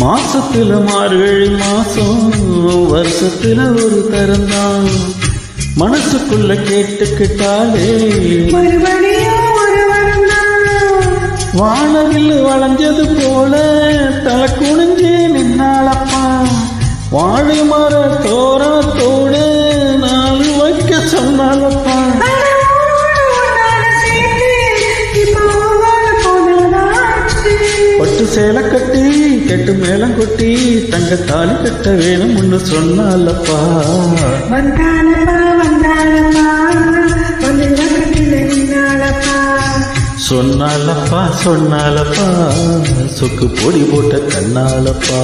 மாசத்துல மார்கழி மாசம் வருஷத்துல ஒரு தரந்தான் மனசுக்குள்ள கேட்டுக்கிட்டாலே வானவில் வளைஞ்சது போல தலை குனிஞ்சு நின்னாலப்பா வாழை மர தோரத்தோடு நாலு வைக்க சொன்னாலப்பா பட்டு சேலை கட்டி கெட்டு மேலம் கொட்டி தங்க தாலி கட்ட வேணும் ஒன்று சொன்னாலப்பா சொன்னாலப்பா சொன்னாலப்பா சொக்கு பொடி போட்ட கண்ணாலப்பா